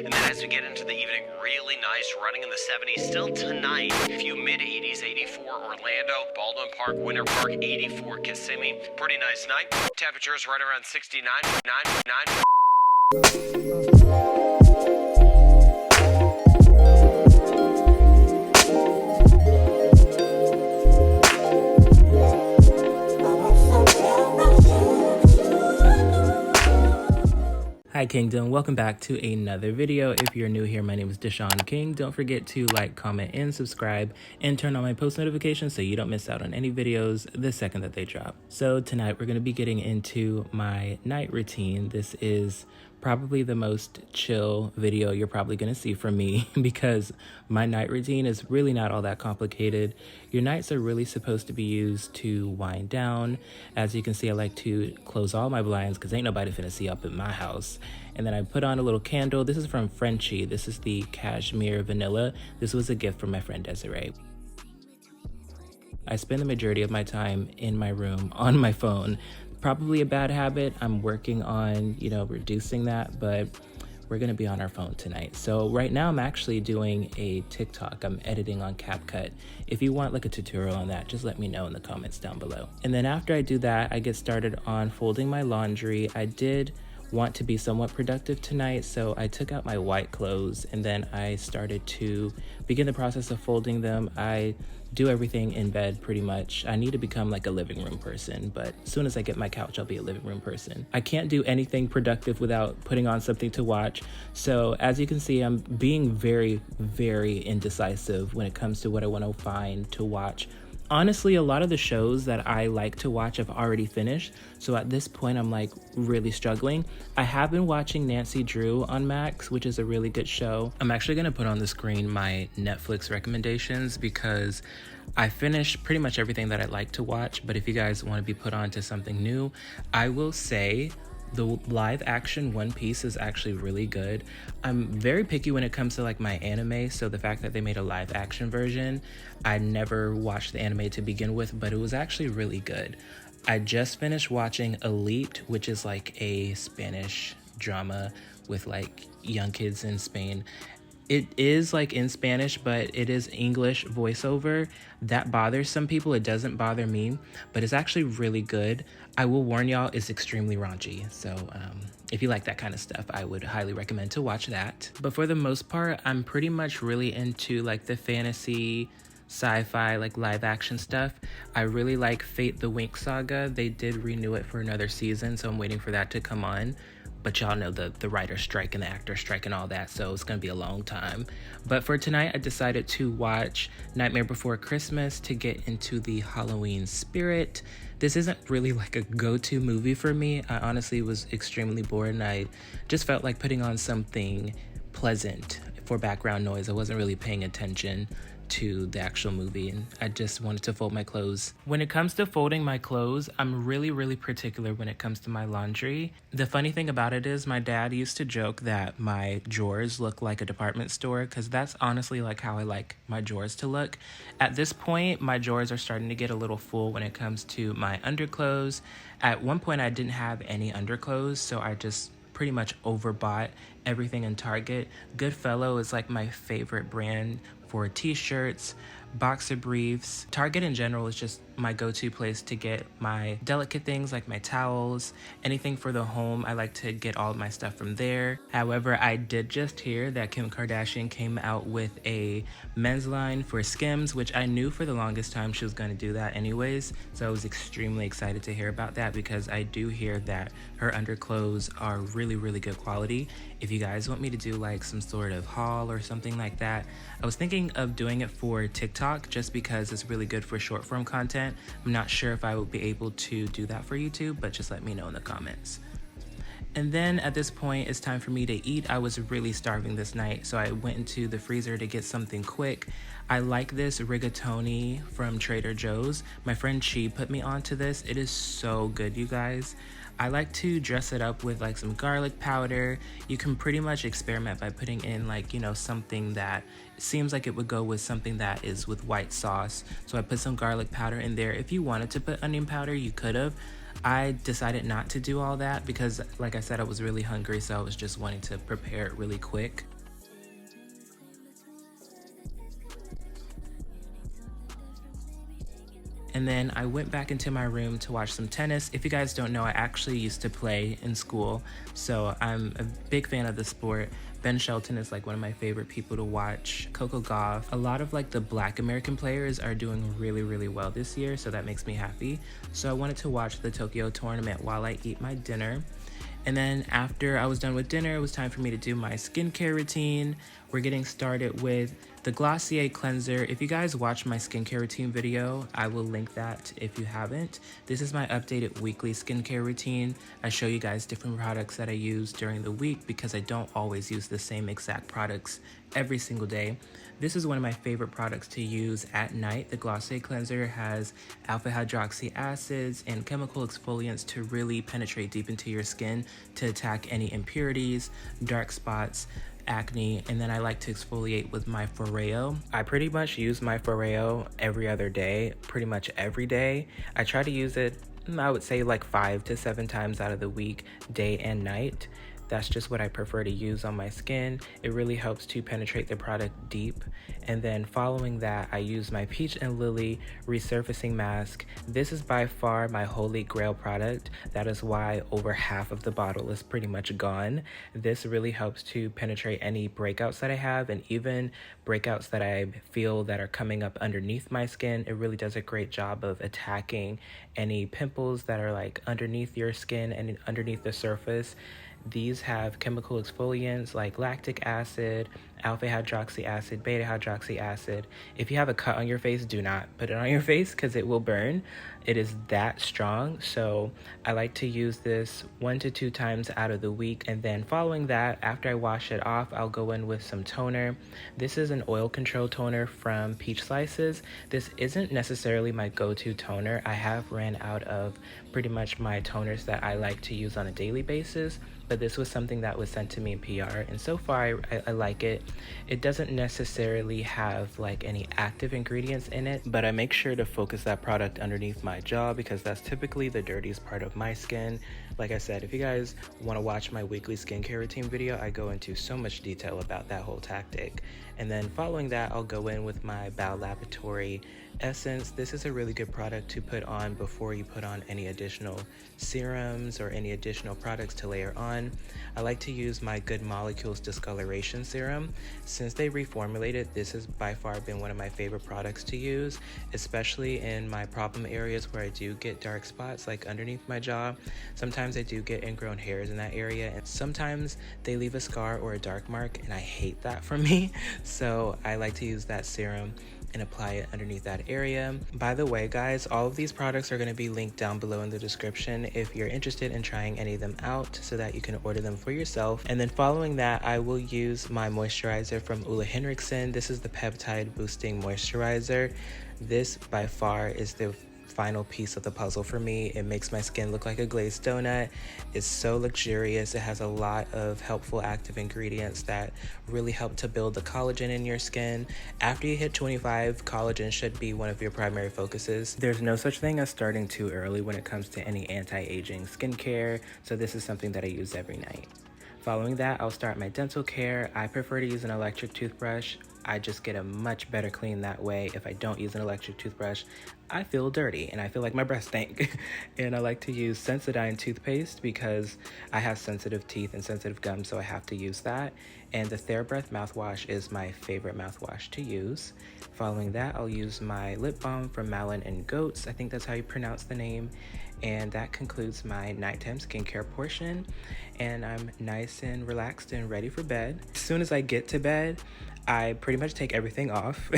And then as we get into the evening, really nice, running in the 70s. Still tonight, a few mid-80s, 84 Orlando, Baldwin Park, Winter Park, 84 Kissimmee. Pretty nice night. Temperatures right around 69, 9. Hi Kingdom, welcome back to another video. If you're new here, my name is Dishon King. Don't forget to like, comment, and subscribe, and turn on my post notifications so you don't miss out on any videos the second that they drop. So tonight we're going to be getting into my night routine. This is probably the most chill video you're probably going to see from me because my night routine is really not all that complicated. Your nights are really supposed to be used to wind down. As you can see, I like to close all my blinds because ain't nobody finna see up in my house. And then I put on a little candle. This is from Frenchie. This is the Cashmere Vanilla. This was a gift from my friend Desiree. I spend the majority of my time in my room on my phone. Probably a bad habit. I'm working on, reducing that, but we're gonna be on our phone tonight. So right now I'm actually doing a TikTok. I'm editing on CapCut. If you want like a tutorial on that, just let me know in the comments down below. And then after I do that, I get started on folding my laundry. I did want to be somewhat productive tonight, so I took out my white clothes and then I started to begin the process of folding them. I do everything in bed pretty much. I need to become like a living room person, but as soon as I get my couch, I'll be a living room person. I can't do anything productive without putting on something to watch. So as you can see, I'm being very, very indecisive when it comes to what I want to find to watch. Honestly, a lot of the shows that I like to watch I've already finished, so at this point I'm like really struggling. I have been watching Nancy Drew on Max, which is a really good show. I'm actually gonna put on the screen my Netflix recommendations because I finished pretty much everything that I'd like to watch, but if you guys want to be put on to something new, I will say the live action One Piece is actually really good. I'm very picky when it comes to like my anime, so the fact that they made a live action version, I never watched the anime to begin with, but it was actually really good. I just finished watching Elite, which is like a Spanish drama with like young kids in Spain. It is like in Spanish, but it is English voiceover. That bothers some people. It doesn't bother me, but it's actually really good. I will warn y'all, it's extremely raunchy. So if you like that kind of stuff, I would highly recommend to watch that. But for the most part, I'm pretty much really into like the fantasy, sci-fi, like live action stuff. I really like Fate the Winx Saga. They did renew it for another season, so I'm waiting for that to come on. But y'all know the writer's strike and the actor's strike and all that, so it's gonna be a long time. But for tonight, I decided to watch Nightmare Before Christmas to get into the Halloween spirit. This isn't really like a go-to movie for me. I honestly was extremely bored and I just felt like putting on something pleasant for background noise. I wasn't really paying attention to the actual movie and I just wanted to fold my clothes. When it comes to folding my clothes, I'm really particular when it comes to my laundry. The funny thing about it is my dad used to joke that my drawers look like a department store because that's honestly like how I like my drawers to look. At this point, my drawers are starting to get a little full when it comes to my underclothes. At one point, I didn't have any underclothes, so I just pretty much overbought everything in Target. Goodfellow is like my favorite brand for t-shirts, boxer briefs. Target in general is just my go-to place to get my delicate things like my towels, anything for the home. I like to get all of my stuff from there. However, I did just hear that Kim Kardashian came out with a men's line for Skims, which I knew for the longest time she was going to do that anyways. So I was extremely excited to hear about that because I do hear that her underclothes are really good quality. If you guys want me to do like some sort of haul or something like that, I was thinking of doing it for TikTok just because it's really good for short form content. I'm not sure if I will be able to do that for YouTube, but just let me know in the comments. And then at this point, it's time for me to eat. I was really starving this night, so I went into the freezer to get something quick. I like this rigatoni from Trader Joe's. My friend Chi put me onto this. It is so good, you guys. I like to dress it up with like some garlic powder. You can pretty much experiment by putting in like, something that seems like it would go with something that is with white sauce. So I put some garlic powder in there. If you wanted to put onion powder, you could have. I decided not to do all that because, like I said, I was really hungry, so I was just wanting to prepare it really quick. And then I went back into my room to watch some tennis. If you guys don't know, I actually used to play in school, so I'm a big fan of the sport. Ben Shelton is like one of my favorite people to watch. Coco Gauff. A lot of like the Black American players are doing really well this year, so that makes me happy. So I wanted to watch the Tokyo tournament while I eat my dinner. And then after I was done with dinner, it was time for me to do my skincare routine. We're getting started with the Glossier cleanser. If you guys watch my skincare routine video, I will link that if you haven't. This is my updated weekly skincare routine. I show you guys different products that I use during the week because I don't always use the same exact products every single day. This is one of my favorite products to use at night. The Glossier cleanser has alpha hydroxy acids and chemical exfoliants to really penetrate deep into your skin to attack any impurities, dark spots, acne, and then I like to exfoliate with my Foreo. I pretty much use my Foreo every other day, pretty much every day. I try to use it, I would say like 5 to 7 times out of the week, day and night. That's just what I prefer to use on my skin. It really helps to penetrate the product deep. And then following that, I use my Peach and Lily resurfacing mask. This is by far my holy grail product. That is why over half of the bottle is pretty much gone. This really helps to penetrate any breakouts that I have, and even breakouts that I feel that are coming up underneath my skin. It really does a great job of attacking any pimples that are like underneath your skin and underneath the surface. These have chemical exfoliants like lactic acid, alpha hydroxy acid, beta hydroxy acid. If you have a cut on your face, do not put it on your face because it will burn. It is that strong. So I like to use this 1 to 2 times out of the week. And then following that, after I wash it off, I'll go in with some toner. This is an oil control toner from Peach Slices. This isn't necessarily my go-to toner. I have ran out of pretty much my toners that I like to use on a daily basis, but this was something that was sent to me in PR, and so far I like it. It doesn't necessarily have like any active ingredients in it, but I make sure to focus that product underneath my jaw because that's typically the dirtiest part of my skin. Like I said, if you guys want to watch my weekly skincare routine video, I go into so much detail about that whole tactic. And then following that, I'll go in with my Bow Laboratory essence. This is a really good product to put on before you put on any additional serums or any additional products to layer on. I like to use my Good Molecules Discoloration Serum. Since they reformulated, this has by far been one of my favorite products to use, especially in my problem areas where I do get dark spots like underneath my jaw. Sometimes I do get ingrown hairs in that area, and sometimes they leave a scar or a dark mark, and I hate that for me. So I like to use that serum and apply it underneath that area. By the way, guys, all of these products are going to be linked down below in the description if you're interested in trying any of them out so that you can order them for yourself. And then following that, I will use my moisturizer from Ole Henriksen. This is the Peptide Boosting Moisturizer. This by far is the final piece of the puzzle for me. It makes my skin look like a glazed donut. It's so luxurious. It has a lot of helpful active ingredients that really help to build the collagen in your skin. After you hit 25, collagen should be one of your primary focuses. There's no such thing as starting too early when it comes to any anti-aging skincare, so this is something that I use every night. Following that, I'll start my dental care. I prefer to use an electric toothbrush. I just get a much better clean that way. If I don't use an electric toothbrush, I feel dirty and I feel like my breath stink. And I like to use Sensodyne toothpaste because I have sensitive teeth and sensitive gums, so I have to use that. And the TheraBreath mouthwash is my favorite mouthwash to use. Following that, I'll use my lip balm from Malin and Goats. I think that's how you pronounce the name. And that concludes my nighttime skincare portion. And I'm nice and relaxed and ready for bed. As soon as I get to bed, I pretty much take everything off.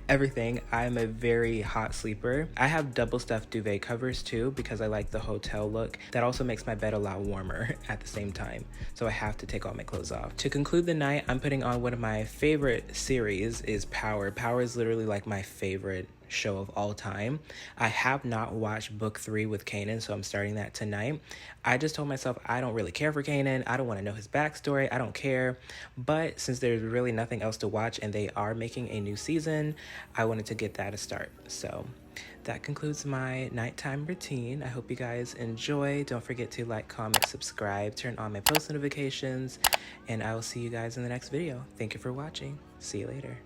Everything. I'm a very hot sleeper. I have double stuffed duvet covers too because I like the hotel look. That also makes my bed a lot warmer at the same time. So I have to take all my clothes off. To conclude the night, I'm putting on one of my favorite series is Power. Power is literally like my favorite show of all time. I have not watched book 3 with Kanan, so I'm starting that tonight. I just told myself I don't really care for Kanan. I don't want to know his backstory. I don't care. But since there's really nothing else to watch and they are making a new season, I wanted to get that a start. So that concludes my nighttime routine. I hope you guys enjoy. Don't forget to like, comment, subscribe, turn on my post notifications, and I will see you guys in the next video. Thank you for watching. See you later.